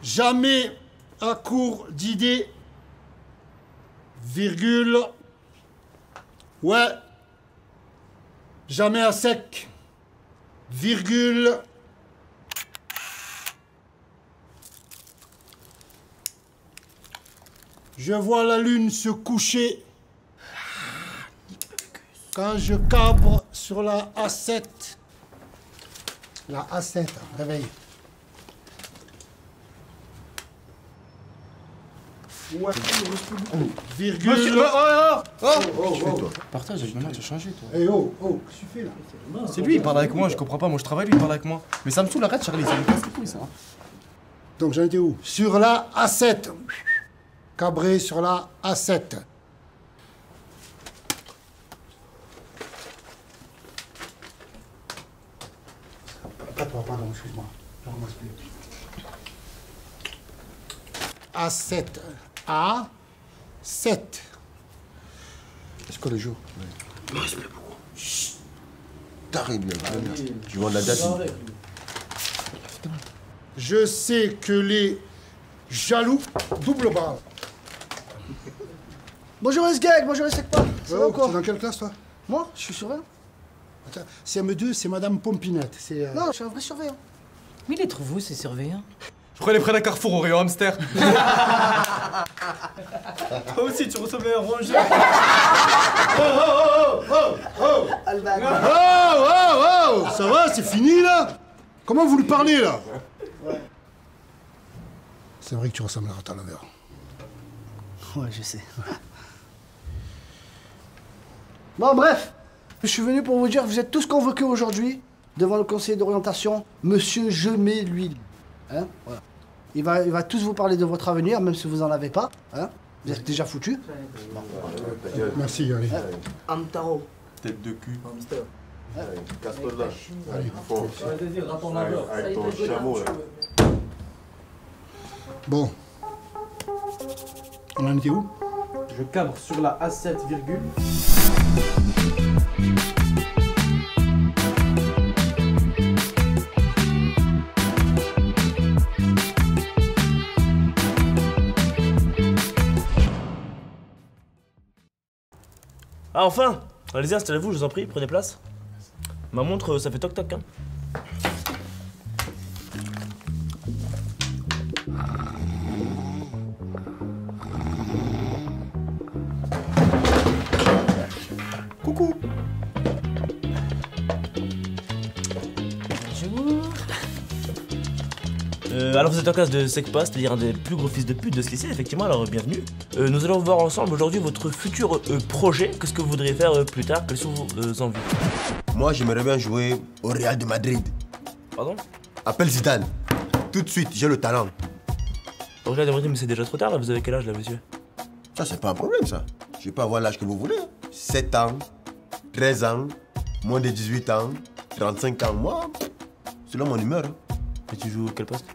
Jamais à court d'idées, virgule, ouais, jamais à sec, virgule, je vois la lune se coucher quand je cabre sur la A7. La A7, réveille. Ouais, virgule. Monsieur, Partage avec maman, tu as changé toi. Eh oh, qu'est-ce que tu fais là? C'est lui, il parle avec moi, je comprends pas. Moi je travaille, lui il parle avec moi. Mais ça me saoule, arrête Charlie, ça me casse les couilles ça. Donc j'en étais où? Sur la A7. Cabré sur la A7. Pardon, excuse-moi. Je recommence plus. A7. A7. C'est quoi le jour? Il reste plus beaucoup. Chut. T'arrives bien. Tu vois la date? Je sais que les jaloux double barre. Bonjour SGAG, bonjour SECPA. Ça va Oh, quoi? t'es dans quelle classe toi? Moi, je suis surveillant. Attends, CM2, c'est Madame Pompinette. C'est. Non, je suis un vrai surveillant. Mais il les trouve où, ces surveillants? Je crois les près d'un carrefour au rayon hamster. Toi aussi, tu ressemblais à un rongeur. Oh, ça va, c'est fini là? Comment vous lui parlez là? Ouais. C'est vrai que tu ressembles à un raveur. Ouais, je sais. Bon, bref. Je suis venu pour vous dire que vous êtes tous convoqués aujourd'hui devant le conseiller d'orientation, Monsieur Je mets l'huile. Hein? Voilà. Il va tous vous parler de votre avenir, même si vous n'en avez pas. Hein? Vous êtes déjà foutus. Merci, allez. Amtaro. Tête de cul. Hamster. Casse-toi de là. Allez. Avec ton chameau là. Bon. On en était où? Je cabre sur la A7, virgule. Ah enfin! Allez-y, installez-vous, je vous en prie, prenez place. Ma montre, ça fait toc-toc, hein. Coucou. Alors vous êtes en classe de SECPA, c'est-à-dire un des plus gros fils de pute de ce lycée, effectivement, alors bienvenue. Nous allons voir ensemble aujourd'hui votre futur projet, qu'est-ce que vous voudriez faire plus tard, quelles sont vos envies. Moi, j'aimerais bien jouer au Real de Madrid. Pardon? Appelle Zidane. Tout de suite, j'ai le talent. Regardez, mais c'est déjà trop tard là, vous avez quel âge là, monsieur? Ça, c'est pas un problème, ça. Je vais pas avoir l'âge que vous voulez. 7 ans, 13 ans, moins de 18 ans, 35 ans. Moi, selon mon humeur. Hein. Et tu joues quel poste?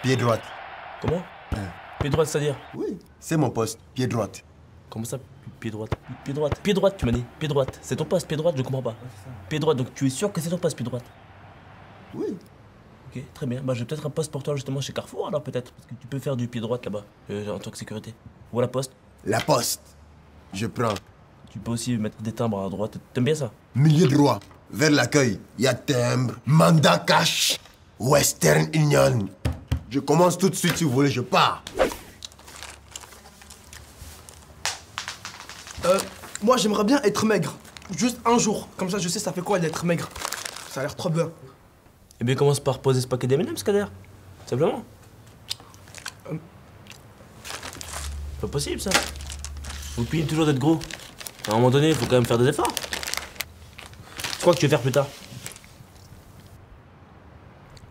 Pied droite. Comment? Pied droite, c'est-à-dire? Oui, c'est mon poste. Pied droite. Comment ça, pied droite? Pied droite? Pied droite, tu m'as dit. Pied droite. C'est ton poste, pied droite, je comprends pas. Pied droite, donc tu es sûr que c'est ton poste, pied droite? Oui. Ok, très bien. Bah, j'ai peut-être un poste pour toi justement chez Carrefour alors peut-être. Parce que tu peux faire du pied droite là-bas, en tant que sécurité. Ou à la poste. La poste. Je prends. Tu peux aussi mettre des timbres à droite. T'aimes bien ça? Milieu droit. Vers l'accueil. Il y a timbre, mandat cash, Western Union. Je commence tout de suite si vous voulez, je pars. Moi, j'aimerais bien être maigre. Juste un jour. Comme ça, je sais ça fait quoi d'être maigre. Ça a l'air trop bien. Eh bien, commence par poser ce paquet d'M&M's, Kader. Simplement. Pas possible, ça. Vous payez toujours d'être gros. À un moment donné, il faut quand même faire des efforts. C'est quoi que tu veux faire plus tard?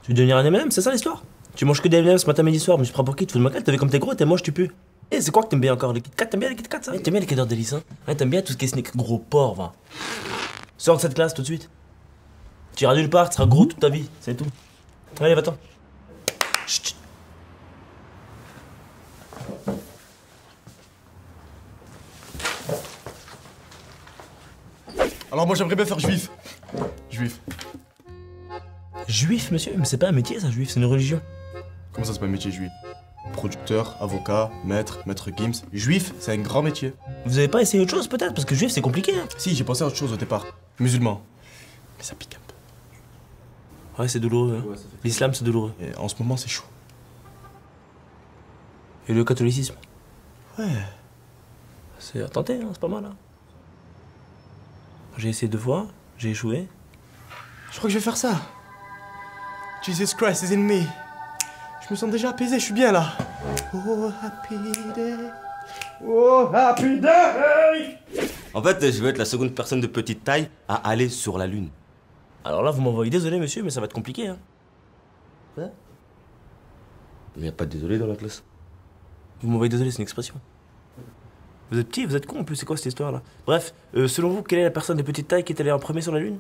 Tu veux devenir un M&M, c'est ça l'histoire? Tu manges que des M&M ce matin, midi, soir, mais je prends pour qui? Tu te fous de ma gueule? T'as vu comme t'es gros, t'es moche, tu pues. Eh, c'est quoi que t'aimes bien encore? Les Kit Kat, t'aimes bien les Kit Kat, ça? T'aimes bien les Kinder Délice, hein? Ouais, t'aimes bien tout ce qui est sneak, gros porc, va. Sors de cette classe tout de suite. Tu iras nulle part, tu seras gros toute ta vie, c'est tout. Allez, va-t'en. Chut. Alors moi j'aimerais bien faire juif. Juif. Juif, monsieur? Mais c'est pas un métier, ça, juif, c'est une religion. Comment ça, c'est pas un métier juif? Producteur, avocat, maître Gims. Juif, c'est un grand métier. Vous avez pas essayé autre chose, peut-être? Parce que juif, c'est compliqué, hein. Si, j'ai pensé à autre chose au départ. Musulman. Mais ça pique un peu. Ouais, c'est douloureux. Hein. Ouais, ça fait- L'islam, c'est douloureux. Et en ce moment, c'est chaud. Et le catholicisme? Ouais. C'est à tenter, hein, c'est pas mal. Hein. J'ai essayé 2 fois, j'ai échoué. Je crois que je vais faire ça. Jesus Christ is in me. Je me sens déjà apaisé, je suis bien là. Oh, happy day. Oh, happy day. En fait, je veux être la seconde personne de petite taille à aller sur la Lune. Alors là, vous m'envoyez désolé, monsieur, mais ça va être compliqué. Hein. Mais y a pas de désolé dans la classe. Vous m'envoyez désolé, c'est une expression. Vous êtes petit, vous êtes con en plus, c'est quoi cette histoire là? Bref, selon vous, quelle est la personne de petite taille qui est allée en premier sur la Lune?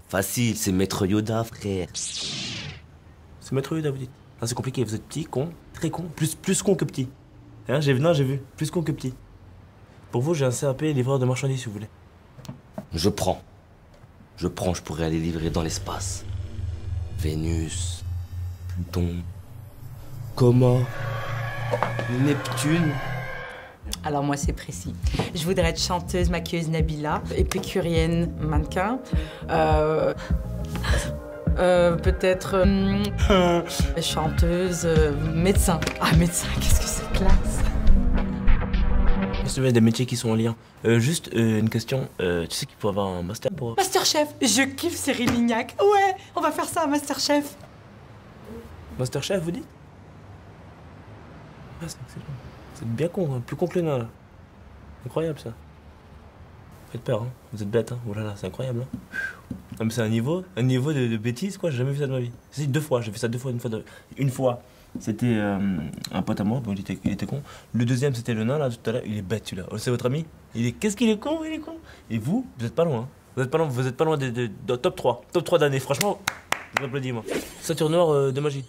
Facile, c'est Maître Yoda, frère. C'est Maître Yoda, vous dites. Ah, c'est compliqué, vous êtes petit, con, très con, plus con que petit. Hein, j'ai vu, plus con que petit. Pour vous, j'ai un CAP livreur de marchandises, si vous voulez. Je prends, je pourrais aller livrer dans l'espace. Vénus, Pluton, Coma, Neptune. Alors moi c'est précis. Je voudrais être chanteuse, maquilleuse Nabila, épicurienne, mannequin. Peut-être chanteuse, médecin. Ah médecin, qu'est-ce que c'est classe. Il y a des métiers qui sont en lien. Juste une question, tu sais qu'il faut avoir un master pour... Masterchef, je kiffe Cyril Lignac. Ouais, on va faire ça à Masterchef. Masterchef, vous dites? Ah, c'est excellent. C'est bien con, hein. Plus con que le nain, là. Incroyable, ça. Faites peur, hein. Vous êtes bête, hein. Oh là là, c'est incroyable, hein. Non, mais c'est un niveau de bêtise, quoi. J'ai jamais vu ça de ma vie. Si, 2 fois, j'ai fait ça 2 fois, une fois. C'était un pote à moi, bon, il était con. Le deuxième, c'était le nain, là, tout à l'heure. Il est bête, celui-là. Oh, c'est votre ami? Qu'est-ce qu'il est con, il est con. Et vous êtes pas loin, hein. Vous êtes pas loin de top 3. Top 3 d'année, franchement. Je vous applaudis, moi. Ceinture noire de magie.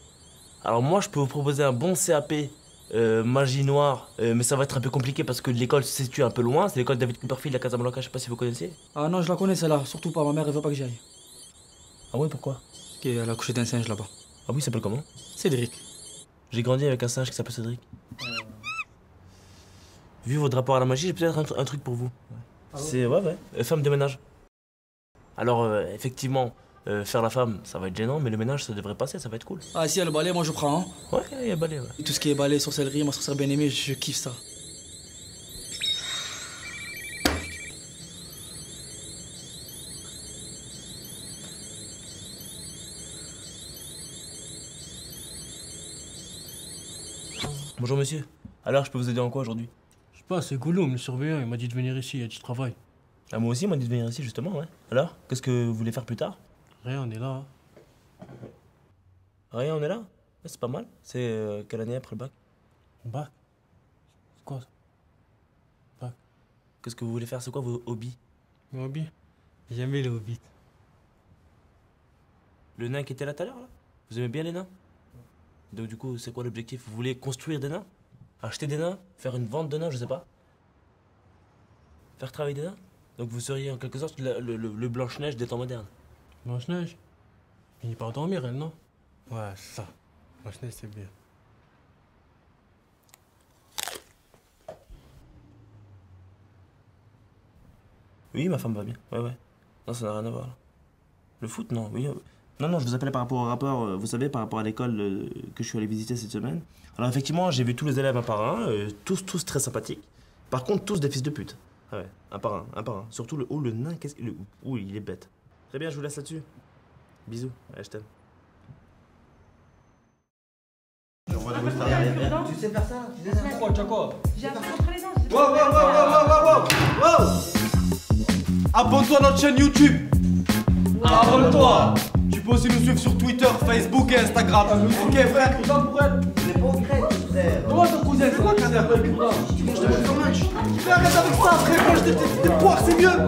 Alors moi, je peux vous proposer un bon CAP magie noire, mais ça va être un peu compliqué parce que l'école se situe un peu loin. C'est l'école David Copperfield à Casablanca, je sais pas si vous connaissez. Ah non, je la connais celle-là, surtout pas, ma mère elle veut pas que j'y aille. Ah ouais, pourquoi? Parce qu'elle a couché d'un singe là-bas. Ah oui, il s'appelle comment? Cédric. J'ai grandi avec un singe qui s'appelle Cédric. Vu votre rapport à la magie, j'ai peut-être un truc pour vous. C'est, ouais, femme de ménage. Alors, effectivement, faire la femme, ça va être gênant, mais le ménage, ça devrait passer, ça va être cool. Ah si, le balai, moi je prends. Hein. Ouais, il y a balai, ouais. Et tout ce qui est balai, sorcellerie, ma sorcière bien aimée, je kiffe ça. Bonjour monsieur. Alors, je peux vous aider en quoi aujourd'hui? Je sais pas, c'est Gollum, le surveillant, il m'a dit de venir ici, il a dit travail. Ah, moi aussi, il m'a dit de venir ici, justement, ouais. Alors, qu'est-ce que vous voulez faire plus tard? Rien, on est là. Rien, on est là? Ouais, c'est pas mal. C'est quelle année après le bac? Bac? C'est quoi ça? Bac? Qu'est-ce que vous voulez faire? C'est quoi vos hobbies? Mon hobby? J'aime les hobbits. Le nain qui était là tout à l'heure, là? Vous aimez bien les nains? Donc du coup, c'est quoi l'objectif? Vous voulez construire des nains? Acheter des nains? Faire une vente de nains, je sais pas. Faire travailler des nains? Donc vous seriez en quelque sorte le Blanche-Neige des temps modernes. Blanche-Neige? Finis par dormir, elle, non? Ouais, ça. Blanche-Neige, c'est bien. Oui, ma femme va bien. Ouais. Non, ça n'a rien à voir. Là. Le foot, non. Oui. Non, je vous appelais par rapport au rapport, vous savez, par rapport à l'école que je suis allé visiter cette semaine. Alors effectivement, j'ai vu tous les élèves un par un, tous très sympathiques. Par contre, tous des fils de pute. Ah ouais, un par un. Surtout le nain, il est bête. Très bien, je vous laisse là-dessus. Bisous, allez, je t'aime. Tu sais faire ça? Tu sais ça? Quoi, tu as quoi? J'ai un truc entre les dents. Wow. Abonne-toi à notre chaîne YouTube. Abonne-toi. Tu peux aussi nous suivre sur Twitter, Facebook et Instagram. Ok frère. On est pas au grec, frère. Comment ton cousin? C'est quoi qui s'appelle avec Tu manges de mon match. Arrête avec ça frère, mange des poires, c'est mieux.